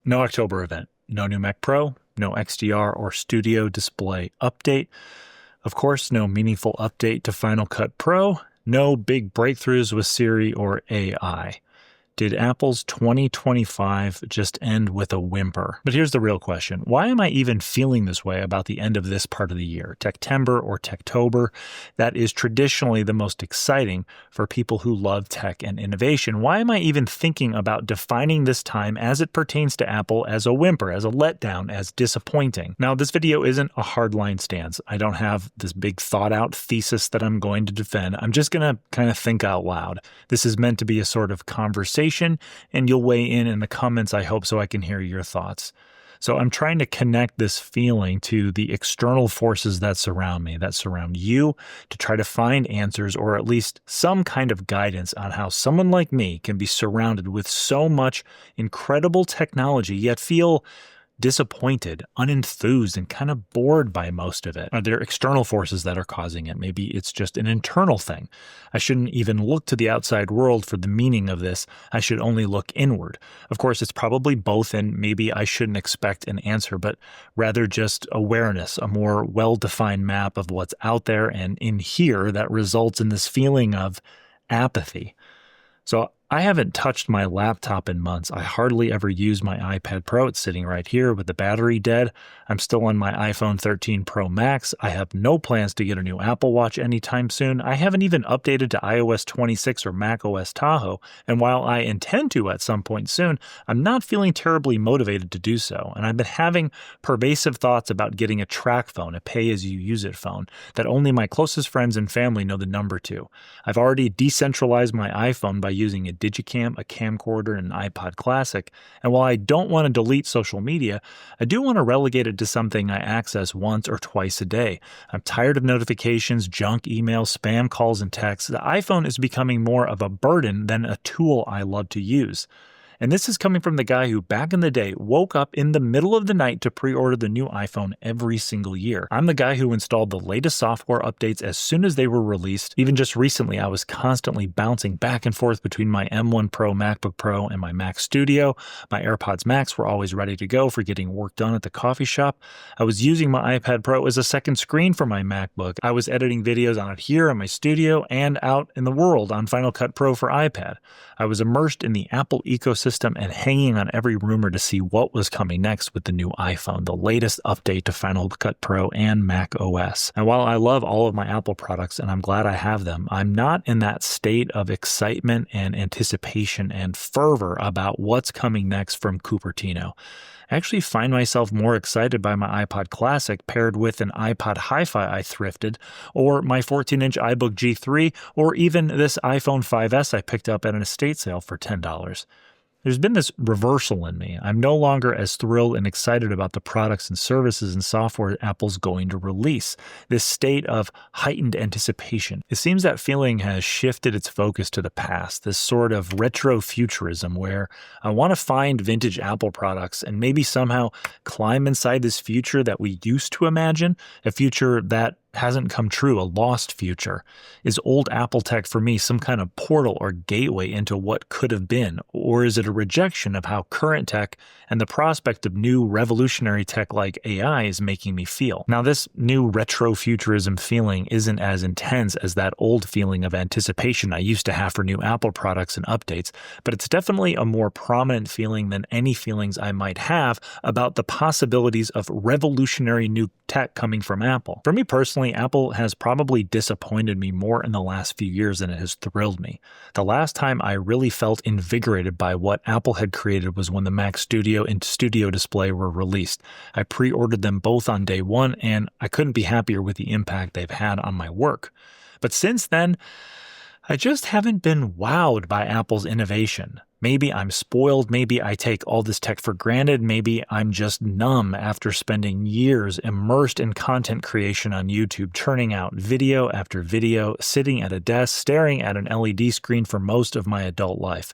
No October event, no new Mac Pro, no XDR or Studio Display update. Of course, no meaningful update to Final Cut Pro, no big breakthroughs with Siri or AI. Did Apple's 2025 just end with a whimper? But here's the real question. Why am I even feeling this way about the end of this part of the year, Techtember or Techtober? That is traditionally the most exciting for people who love tech and innovation. Why am I even thinking about defining this time as it pertains to Apple as a whimper, as a letdown, as disappointing? Now, this video isn't a hardline stance. I don't have this big thought out thesis that I'm going to defend. I'm just going to kind of think out loud. This is meant to be a sort of conversation, and you'll weigh in the comments, I hope, so I can hear your thoughts. So I'm trying to connect this feeling to the external forces that surround me, that surround you, to try to find answers or at least some kind of guidance on how someone like me can be surrounded with so much incredible technology, yet feel disappointed, unenthused, and kind of bored by most of it. Are there external forces that are causing it? Maybe it's just an internal thing. I shouldn't even look to the outside world for the meaning of this. I should only look inward. Of course, it's probably both, and maybe I shouldn't expect an answer, but rather just awareness, a more well-defined map of what's out there and in here that results in this feeling of apathy. So I haven't touched my laptop in months. I hardly ever use my iPad Pro. It's sitting right here with the battery dead. I'm still on my iPhone 13 Pro Max. I have no plans to get a new Apple Watch anytime soon. I haven't even updated to iOS 26 or macOS Tahoe. And while I intend to at some point soon, I'm not feeling terribly motivated to do so. And I've been having pervasive thoughts about getting a track phone, a pay-as-you-use-it phone, that only my closest friends and family know the number to. I've already decentralized my iPhone by using a Digicam, a camcorder, and an iPod Classic, and while I don't want to delete social media, I do want to relegate it to something I access once or twice a day. I'm tired of notifications, junk emails, spam calls, and texts. The iPhone is becoming more of a burden than a tool I love to use. And this is coming from the guy who back in the day woke up in the middle of the night to pre-order the new iPhone every single year. I'm the guy who installed the latest software updates as soon as they were released. Even just recently, I was constantly bouncing back and forth between my M1 Pro MacBook Pro and my Mac Studio. My AirPods Max were always ready to go for getting work done at the coffee shop. I was using my iPad Pro as a second screen for my MacBook. I was editing videos on it here in my studio and out in the world on Final Cut Pro for iPad. I was immersed in the Apple ecosystem and hanging on every rumor to see what was coming next with the new iPhone, the latest update to Final Cut Pro and Mac OS. And while I love all of my Apple products and I'm glad I have them, I'm not in that state of excitement and anticipation and fervor about what's coming next from Cupertino. I actually find myself more excited by my iPod Classic paired with an iPod Hi-Fi I thrifted, or my 14-inch iBook G3, or even this iPhone 5S I picked up at an estate sale for $10. There's been this reversal in me. I'm no longer as thrilled and excited about the products and services and software Apple's going to release. This state of heightened anticipation. It seems that feeling has shifted its focus to the past, this sort of retro-futurism where I want to find vintage Apple products and maybe somehow climb inside this future that we used to imagine, a future that hasn't come true, a lost future. Is old Apple tech for me some kind of portal or gateway into what could have been, or is it a rejection of how current tech and the prospect of new revolutionary tech like AI is making me feel? Now, this new retro-futurism feeling isn't as intense as that old feeling of anticipation I used to have for new Apple products and updates, but it's definitely a more prominent feeling than any feelings I might have about the possibilities of revolutionary new tech coming from Apple. For me personally, Apple has probably disappointed me more in the last few years than it has thrilled me. The last time I really felt invigorated by what Apple had created was when the Mac Studio and Studio Display were released. I pre-ordered them both on day one, and I couldn't be happier with the impact they've had on my work. But since then, I just haven't been wowed by Apple's innovation. Maybe I'm spoiled, maybe I take all this tech for granted, maybe I'm just numb after spending years immersed in content creation on YouTube, churning out video after video, sitting at a desk, staring at an LED screen for most of my adult life.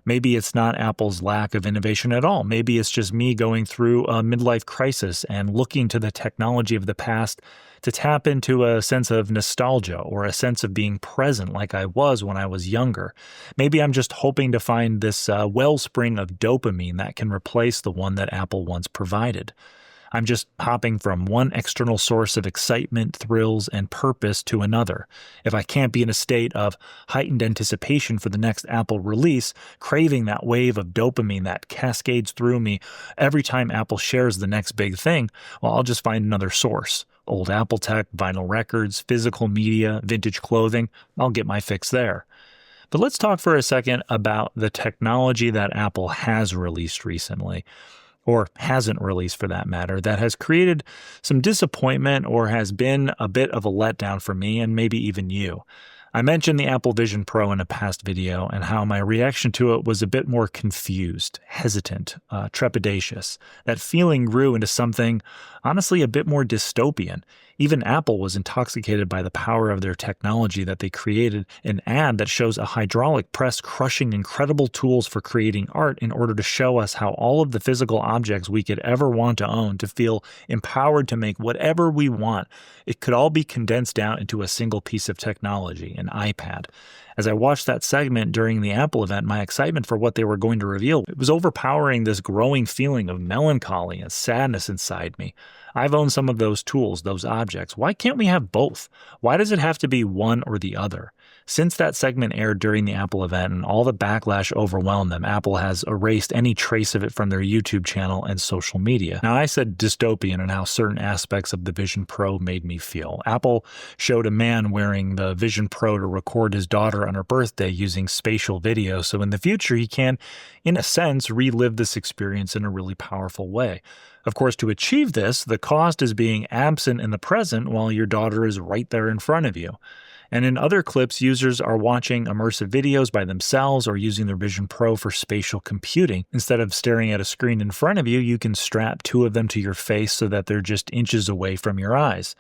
Maybe it's not Apple's lack of innovation at all. Maybe it's just me going through a midlife crisis and looking to the technology of the past to tap into a sense of nostalgia or a sense of being present like I was when I was younger. Maybe I'm just hoping to find this wellspring of dopamine that can replace the one that Apple once provided. I'm just hopping from one external source of excitement, thrills, and purpose to another. If I can't be in a state of heightened anticipation for the next Apple release, craving that wave of dopamine that cascades through me every time Apple shares the next big thing, well, I'll just find another source. Old Apple tech, vinyl records, physical media, vintage clothing, I'll get my fix there. But let's talk for a second about the technology that Apple has released recently, or hasn't released for that matter, that has created some disappointment or has been a bit of a letdown for me and maybe even you. I mentioned the Apple Vision Pro in a past video and how my reaction to it was a bit more confused, hesitant, trepidatious. That feeling grew into something, honestly, a bit more dystopian. Even Apple was intoxicated by the power of their technology that they created an ad that shows a hydraulic press crushing incredible tools for creating art in order to show us how all of the physical objects we could ever want to own to feel empowered to make whatever we want. It could all be condensed down into a single piece of technology, an iPad. As I watched that segment during the Apple event, my excitement for what they were going to reveal, it was overpowering this growing feeling of melancholy and sadness inside me. I've owned some of those tools, those objects. Why can't we have both? Why does it have to be one or the other? Since that segment aired during the Apple event and all the backlash overwhelmed them, Apple has erased any trace of it from their YouTube channel and social media. Now, I said dystopian and how certain aspects of the Vision Pro made me feel. Apple showed a man wearing the Vision Pro to record his daughter on her birthday using spatial video, so in the future he can, in a sense, relive this experience in a really powerful way. Of course, to achieve this, the cost is being absent in the present while your daughter is right there in front of you. And in other clips, users are watching immersive videos by themselves or using their Vision Pro for spatial computing. Instead of staring at a screen in front of you, you can strap two of them to your face so that they're just inches away from your eyes.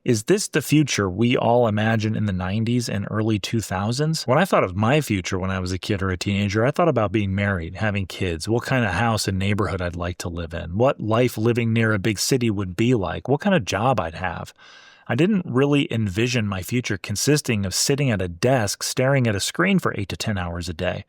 Is this the future we all imagined in the 90s and early 2000s? When I thought of my future when I was a kid or a teenager, I thought about being married, having kids, what kind of house and neighborhood I'd like to live in, what life living near a big city would be like, what kind of job I'd have. I didn't really envision my future consisting of sitting at a desk staring at a screen for 8 to 10 hours a day.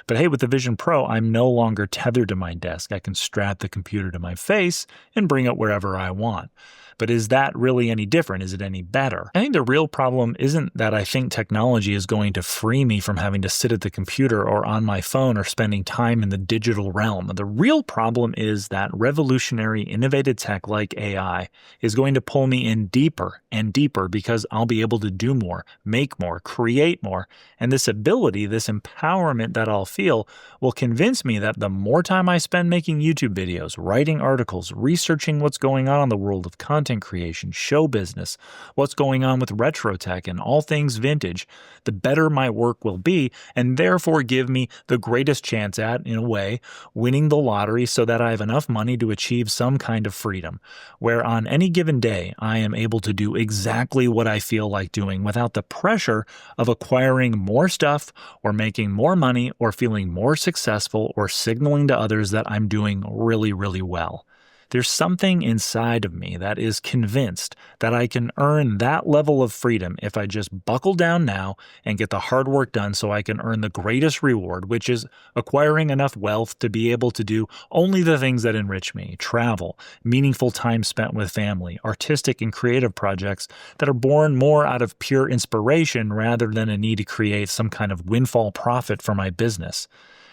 But hey, with the Vision Pro, I'm no longer tethered to my desk. I can strap the computer to my face and bring it wherever I want. But is that really any different? Is it any better? I think the real problem isn't that I think technology is going to free me from having to sit at the computer or on my phone or spending time in the digital realm. The real problem is that revolutionary, innovative tech like AI is going to pull me in deeper and deeper because I'll be able to do more, make more, create more. And this ability, this empowerment that I'll feel will convince me that the more time I spend making YouTube videos, writing articles, researching what's going on in the world of content creation, show business, what's going on with retro tech and all things vintage, the better my work will be and therefore give me the greatest chance at, in a way, winning the lottery so that I have enough money to achieve some kind of freedom, where on any given day I am able to do exactly what I feel like doing without the pressure of acquiring more stuff or making more money or feeling more successful or signaling to others that I'm doing really, really well. There's something inside of me that is convinced that I can earn that level of freedom if I just buckle down now and get the hard work done so I can earn the greatest reward, which is acquiring enough wealth to be able to do only the things that enrich me, travel, meaningful time spent with family, artistic and creative projects that are born more out of pure inspiration rather than a need to create some kind of windfall profit for my business.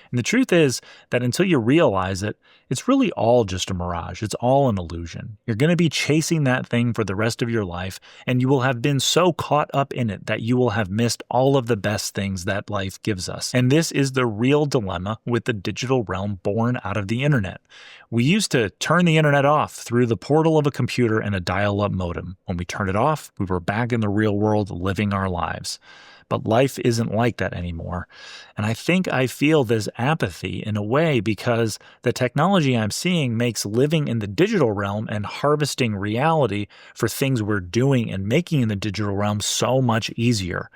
And the truth is that until you realize it, it's really all just a mirage. It's all an illusion. You're going to be chasing that thing for the rest of your life, and you will have been so caught up in it that you will have missed all of the best things that life gives us. And this is the real dilemma with the digital realm born out of the internet. We used to turn the internet off through the portal of a computer and a dial-up modem. When we turned it off, we were back in the real world living our lives. But life isn't like that anymore. And I think I feel this apathy in a way because the technology I'm seeing makes living in the digital realm and harvesting reality for things we're doing and making in the digital realm so much easier.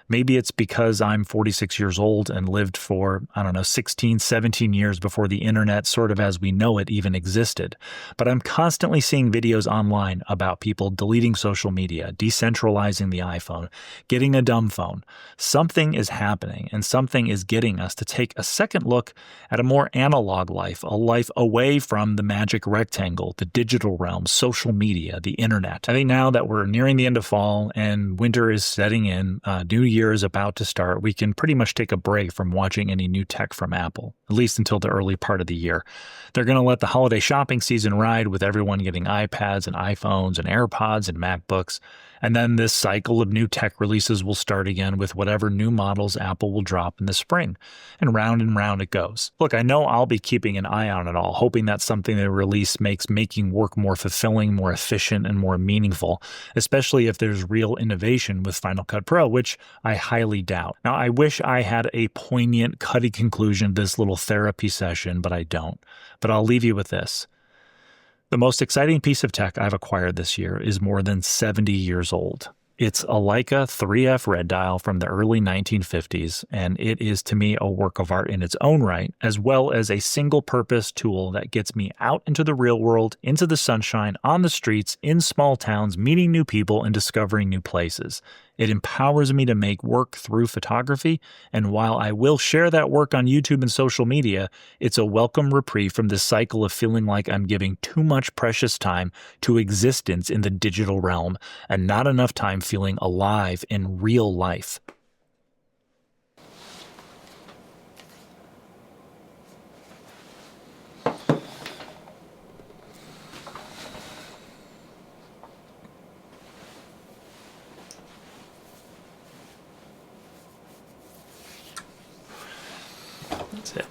Maybe it's because I'm 46 years old and lived for, 16, 17 years before the internet, sort of as we know it, even existed. But I'm constantly seeing videos online about people deleting social media, decentralizing the iPhone, getting a dumb phone. Something is happening, and something is getting us to take a second look at a more analog life, a life away from the magic rectangle, the digital realm, social media, the internet. I think now that we're nearing the end of fall and winter is setting in, New Year is about to start, we can pretty much take a break from watching any new tech from Apple, at least until the early part of the year. They're going to let the holiday shopping season ride with everyone getting iPads and iPhones and AirPods and MacBooks. And then this cycle of new tech releases will start again with whatever new models Apple will drop in the spring. And round it goes. Look, I know I'll be keeping an eye on it all, hoping that something they release makes making work more fulfilling, more efficient, and more meaningful, especially if there's real innovation with Final Cut Pro, which I highly doubt. Now, I wish I had a poignant, cutty conclusion to this little therapy session, but I don't. But I'll leave you with this. The most exciting piece of tech I've acquired this year is more than 70 years old. It's a Leica 3F red dial from the early 1950s, and it is to me a work of art in its own right, as well as a single-purpose tool that gets me out into the real world, into the sunshine, on the streets, in small towns, meeting new people and discovering new places. It empowers me to make work through photography, and while I will share that work on YouTube and social media, it's a welcome reprieve from this cycle of feeling like I'm giving too much precious time to existence in the digital realm, and not enough time feeling alive in real life. That's it.